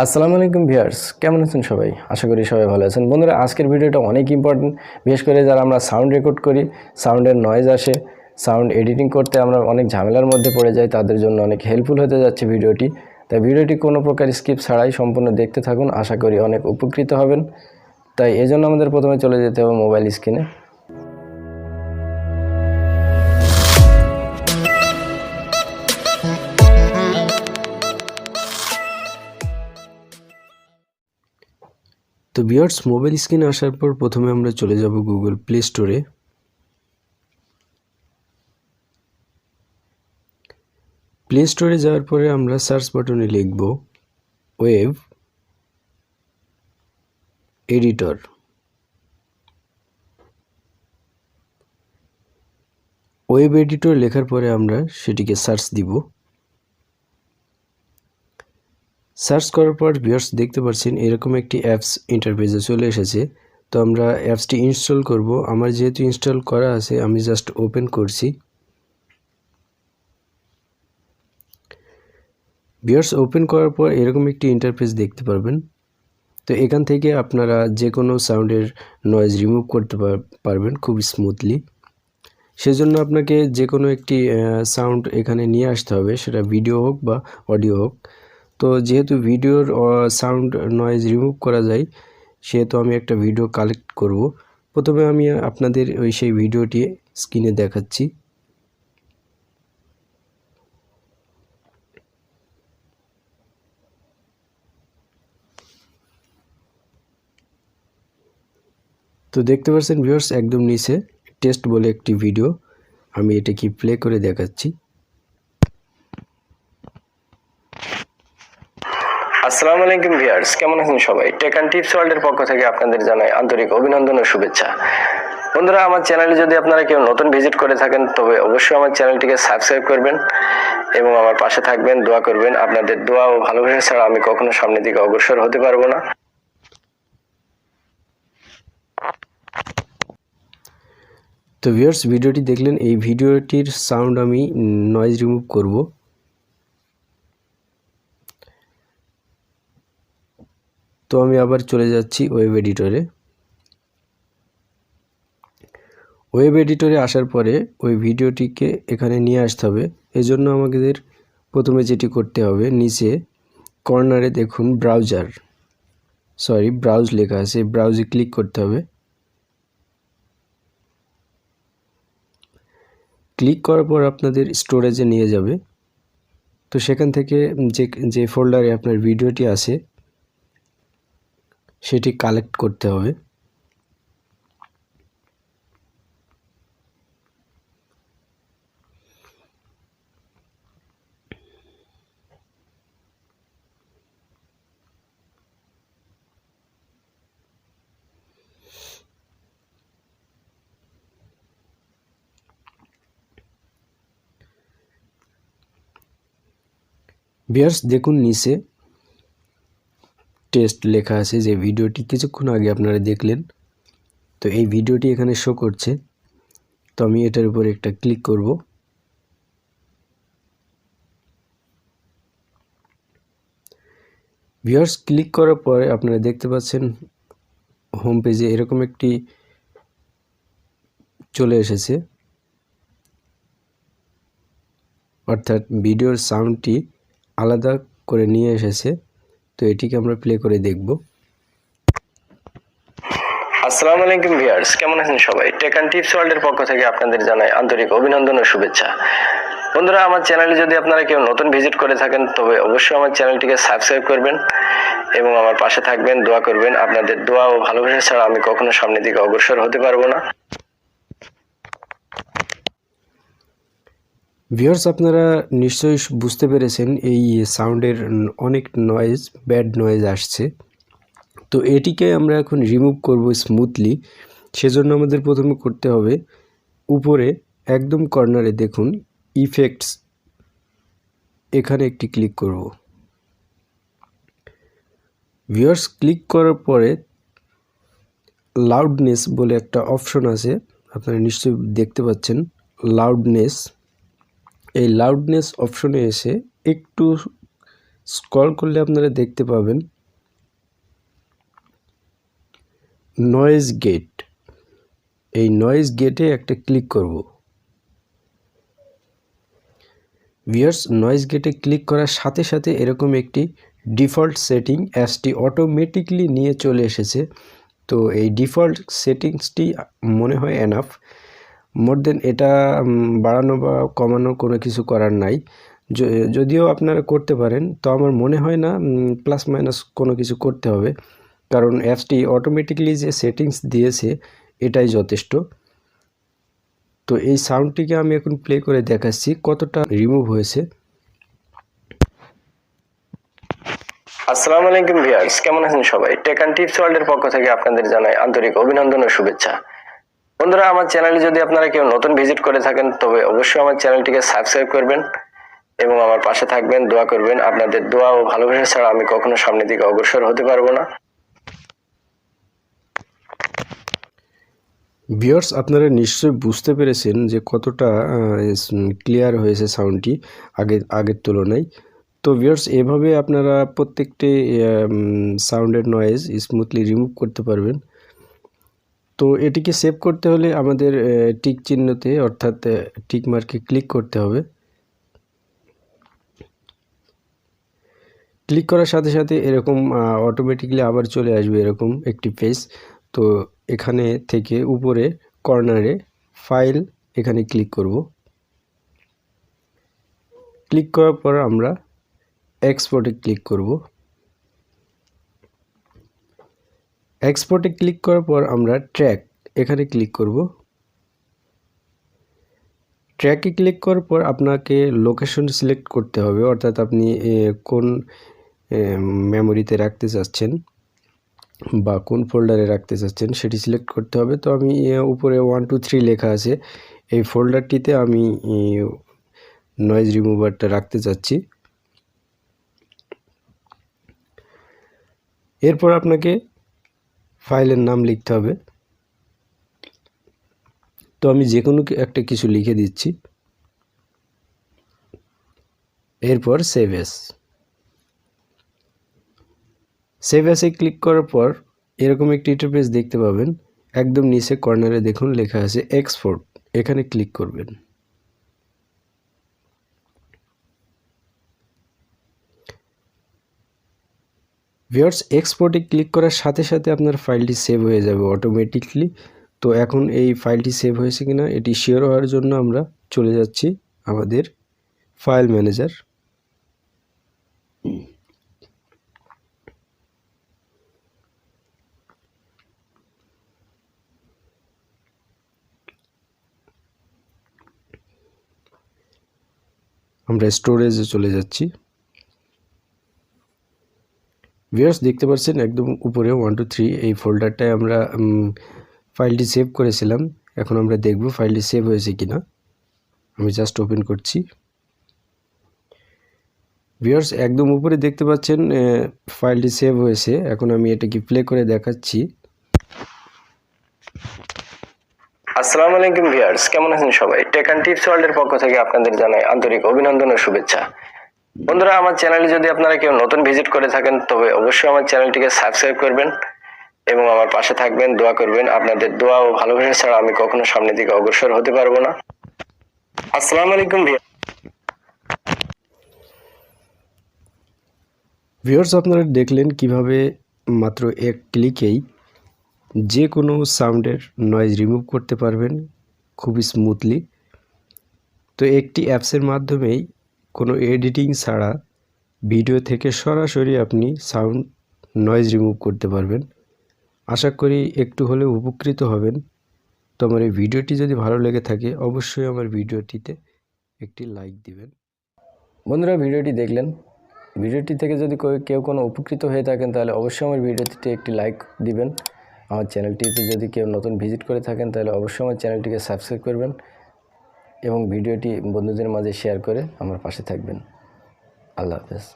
আসসালামু আলাইকুম ভিউয়ার্স, কেমন আছেন সবাই? আশা করি সবাই ভালো আছেন। বন্ধুরা, আজকের ভিডিওটা অনেক ইম্পর্টেন্ট, বিশেষ করে যারা আমরা সাউন্ড রেকর্ড করি, সাউন্ডের নয়েজ আসে, সাউন্ড এডিটিং করতে আমরা অনেক ঝামেলার মধ্যে পড়ে যাই, তাদের জন্য অনেক হেল্পফুল হতে যাচ্ছে ভিডিওটি। তাই ভিডিওটি কোনো প্রকার স্কিপ ছাড়াই সম্পূর্ণ দেখতে থাকুন, আশা করি অনেক উপকৃত হবেন। তাই এজন্য আমাদের প্রথমে চলে যেতে হবে মোবাইল স্ক্রিনে। তো ভিউয়ার্স, মোবাইল স্ক্রিনে আসার পর প্রথমে আমরা চলে যাব গুগল প্লে স্টোরে। প্লে স্টোরে যাওয়ার পরে আমরা সার্চ বাটনে লিখব ওয়েব এডিটর। ওয়েব এডিটর লেখার পরে আমরা সেটিকে সার্চ দিব। সার্চ করার পর ভিউয়ার্স দেখতে পাচ্ছেন এরকম একটি অ্যাপস ইন্টারফেসে চলে এসেছে। তো আমরা অ্যাপসটি ইনস্টল করব। আমার যেহেতু ইনস্টল করা আছে, আমি জাস্ট ওপেন করছি। ভিউয়ার্স, ওপেন করার পর এরকম একটি ইন্টারফেস দেখতে পারবেন। তো এখান থেকে আপনারা যে কোনো সাউন্ডের নয়েজ রিমুভ করতে পারবেন খুব স্মুথলি। সেজন্য আপনাকে যে কোনো একটি সাউন্ড এখানে নিয়ে আসতে হবে, সেটা ভিডিও হোক বা অডিও হোক। তো যেহেতু ভিডিওর সাউন্ড নয়েজ রিমুভ করা যায়, সেহেতু আমি একটা ভিডিও কালেক্ট করব। প্রথমে আমি আপনাদের সেই ভিডিওটি স্ক্রিনে দেখাচ্ছি। তো দেখতে পাচ্ছেন ভিউয়ার্স, একদম নিচে টেস্ট বলে একটি ভিডিও, আমি এটা কি প্লে করে দেখাচ্ছি। আসসালামু আলাইকুম ভিউয়ার্স, কেমন আছেন সবাই? টেক অ্যান্ড টিপস ওয়ার্ল্ডের পক্ষ থেকে আপনাদের জানাই আন্তরিক অভিনন্দন ও শুভেচ্ছা। বন্ধুরা, আমার চ্যানেলে যদি আপনারা কেউ নতুন ভিজিট করে থাকেন, তবে অবশ্যই আমার চ্যানেলটিকে সাবস্ক্রাইব করবেন এবং আমার পাশে থাকবেন, দোয়া করবেন। আপনাদের দোয়া ও ভালোবাসা ছাড়া আমি কখনো সামনের দিকে অগ্রসর হতে পারবো না। তো ভিউয়ার্স, ভিডিওটি দেখলেন, এই ভিডিওটির সাউন্ড আমি নয়েজ রিমুভ করব। তো আমি আবার চলে যাচ্ছি ওয়েব এডিটরে। ওয়েব এডিটরে আসার পরে ওই ভিডিওটিকে এখানে নিয়ে আসতে হবে। এজন্য আমাদের প্রথমে যেটি করতে হবে, নিচে কর্নারে দেখুন ব্রাউজ লেখা আছে, ব্রাউজে ক্লিক করতে হবে। ক্লিক করার পর আপনাদের স্টোরেজে নিয়ে যাবে। তো সেখান থেকে যে ফোল্ডারে আপনার ভিডিওটি আছে সেটি কালেক্ট করতে হবে। ভিউয়ার্স, দেখুন নিচে টেস্ট লেখা আছে, যে ভিডিওটি কিছুক্ষণ আগে আপনারা দেখলেন। তো এই ভিডিওটি এখানে শো করছে। তো আমি এটার উপর একটা ক্লিক করব। ভিউয়ার্স, ক্লিক করার পরে আপনারা দেখতে পাচ্ছেন হোম পেজে এরকম একটি চলে এসেছে, অর্থাৎ ভিডিওর সাউন্ডটি আলাদা করে নিয়ে এসেছে। তো এটিকে আমরা প্লে করে দেখব। আসসালামু আলাইকুম ভিউয়ার্স, কেমন আছেন সবাই? টেক অ্যান্ড টিপস ওয়ার্ল্ডের পক্ষ থেকে আপনাদের জানাই আন্তরিক অভিনন্দন ও শুভেচ্ছা। বন্ধুরা, আমার চ্যানেলে যদি আপনারা কেউ নতুন ভিজিট করে থাকেন, তবে অবশ্যই আমার চ্যানেলটিকে সাবস্ক্রাইব করবেন এবং আমার পাশে থাকবেন, দোয়া করবেন। আপনাদের দোয়া ও ভালোবাসা ছাড়া আমি কখনো সামনের দিকে অগ্রসর হতে পারবো না। ভিউয়ার্স, আপনারা নিশ্চয়ই বুঝতে পেরেছেন এই সাউন্ডের অনেক ব্যাড নয়েজ আসছে। তো এটিকে আমরা এখন রিমুভ করব স্মুথলি। সেজন্য আমাদের প্রথমে করতে হবে, উপরে একদম কর্নারে দেখুন ইফেক্টস, এখানে একটি ক্লিক করব। ভিউয়ার্স, ক্লিক করার পরে লাউডনেস বলে একটা অপশন আছে, আপনারা নিশ্চয়ই দেখতে পাচ্ছেন লাউডনেস। এই লাউডনেস অপশনে এসে একটু স্ক্রল করলে আপনারা দেখতে পাবেন নয়েজ গেট। এই নয়েজ গেটে একটা ক্লিক করব। ভিউয়ার্স, নয়েজ গেটে ক্লিক করার সাথে সাথে এরকম একটি ডিফল্ট সেটিং অ্যাপসটি অটোমেটিকলি নিয়ে চলে এসেছে। তো এই ডিফল্ট সেটিংসটি মনে হয় এনাফ। মোর দেন এটা বাড়ানো বা কমানো কোনো কিছু করার নাই। যদিও আপনারা করতে পারেন, তো আমার মনে হয় না প্লাস মাইনাস কোনো কিছু করতে হবে, কারণ অ্যাপসটি অটোমেটিকলি যে সেটিংস দিয়েছে এটাই যথেষ্ট। তো এই সাউন্ডটিকে আমি এখন প্লে করে দেখাচ্ছি কতটা রিমুভ হয়েছে। আসসালামু আলাইকুম ভিউয়ার্স, কেমন আছেন সবাই? টেক অ্যান্ড টিপস ওয়ার্ল্ডের পক্ষ থেকে আপনাদের জানাই আন্তরিক অভিনন্দন ও শুভেচ্ছা। বন্ধুরা, আমার চ্যানেলে যদি আপনারা কেউ নতুন ভিজিট করে থাকেন তবে অবশ্যই আমার চ্যানেলটিকে সাবস্ক্রাইব করবেন এবং আমার পাশে থাকবেন, দোয়া করবেন। আপনাদের দোয়া ও ভালোবাসা ছাড়া আমি কখনো সামনের দিকে অগ্রসর হতে পারবো না। ভিউয়ার্স, আপনারা নিশ্চয়ই বুঝতে পেরেছেন যে কতটা ক্লিয়ার হয়েছে সাউন্ডটি আগের তুলনায়। তো ভিউয়ার্স, এভাবে আপনারা প্রত্যেকটি সাউন্ডের নয়েজ স্মুথলি রিমুভ করতে পারবেন। তো এটিকে সেভ করতে হলে আমাদের টিক চিহ্নতে অর্থাৎ টিক মার্কে ক্লিক করতে হবে। ক্লিক করার সাথে সাথে এরকম অটোমেটিকলি আবার চলে আসবে এরকম একটি পেজ। তো এখানে থেকে উপরে কর্নারে ফাইল এখানে ক্লিক করব। ক্লিক করার পর আমরা এক্সপোর্টে ক্লিক করব। এক্সপোর্টে ক্লিক করার পর আমরা ট্র্যাক এখানে ক্লিক করব। ট্র্যাকে ক্লিক করার পর আপনাকে লোকেশন সিলেক্ট করতে হবে, অর্থাৎ আপনি কোন মেমোরিতে রাখতে চাচ্ছেন বা কোন ফোল্ডারে রাখতে চাচ্ছেন সেটি সিলেক্ট করতে হবে। তো আমি উপরে 1 2 3 লেখা আছে, এই ফোল্ডারটিতে আমি নয়েজ রিমুভারটা রাখতে চাচ্ছি। এরপর আপনাকে ফাইলের নাম লিখতে হবে। তো আমি যে কোনো একটা কিছু লিখে দিচ্ছি। এরপর save as. Save as click করার পর এরকম একটি ইন্টারফেস দেখতে পাবেন। একদম নিচে কর্নারে দেখুন লেখা আছে এক্সপোর্ট, এখানে ক্লিক করবেন। ভিউয়ার্স, এক্সপোর্টে ক্লিক করার সাথে সাথে আপনার ফাইলটি সেভ হয়ে যাবে অটোমেটিকলি। তো এখন এই ফাইলটি সেভ হয়েছে কিনা এটি শিওর হওয়ার জন্য আমরা চলে যাচ্ছি আমাদের ফাইল ম্যানেজার। আমরা স্টোরেজে চলে যাচ্ছি। ভিউয়ার্স, দেখতে পাচ্ছেন একদম উপরে 1 2 3 এই ফোল্ডারটায় আমরা ফাইলটি সেভ করেছিলাম। এখন আমরা দেখব ফাইলটি সেভ হয়েছে কিনা। আমি জাস্ট ওপেন করছি। ভিউয়ার্স, একদম উপরে দেখতে পাচ্ছেন ফাইলটি সেভ হয়েছে। এখন আমি এটাকে প্লে করে দেখাচ্ছি। আসসালামু আলাইকুম ভিউয়ার্স, কেমন আছেন সবাই? টেক অ্যান্ড টিপস ওয়ার্ল্ডের পক্ষ থেকে আপনাদের জানাই আন্তরিক অভিনন্দন ও শুভেচ্ছা। বন্ধুরা, আমার চ্যানেলে যদি আপনারা কেউ নতুন ভিজিট করে থাকেন তবে অবশ্যই আমার চ্যানেলটিকে সাবস্ক্রাইব করবেন এবং আমার পাশে থাকবেন, দোয়া করবেন। আপনাদের দোয়া ও ভালোবাসা ছাড়া আমি কখনো সামনের দিকে অগ্রসর হতে পারবো না। আসসালামু আলাইকুম ভিউয়ার্স, আপনারা দেখলেন কিভাবে মাত্র এক ক্লিকেই যে কোনো সাউন্ডের নয়েজ রিমুভ করতে পারবেন খুবই স্মুথলি। তো একটি অ্যাপসের মাধ্যমেই কোনো এডিটিং ছাড়া ভিডিও থেকে সরাসরি আপনি সাউন্ড নয়েজ রিমুভ করতে পারবেন। আশা করি একটু হলেও উপকৃত হবেন। তো আমার এই ভিডিওটি যদি ভালো লেগে থাকে অবশ্যই আমার ভিডিওটিতে একটি লাইক দিবেন। বন্ধুরা, ভিডিওটি দেখলেন। ভিডিওটি থেকে যদি কেউ কোনো উপকৃত হয়ে থাকেন তাহলে অবশ্যই আমার ভিডিওটিতে একটি লাইক দিবেন। আমার চ্যানেলটিতে যদি কেউ নতুন ভিজিট করে থাকেন তাহলে অবশ্যই আমার চ্যানেলটিকে সাবস্ক্রাইব করবেন এবং ভিডিওটি বন্ধুদের মাঝে শেয়ার করে আমার পাশে থাকবেন। আল্লাহ হাফেজ।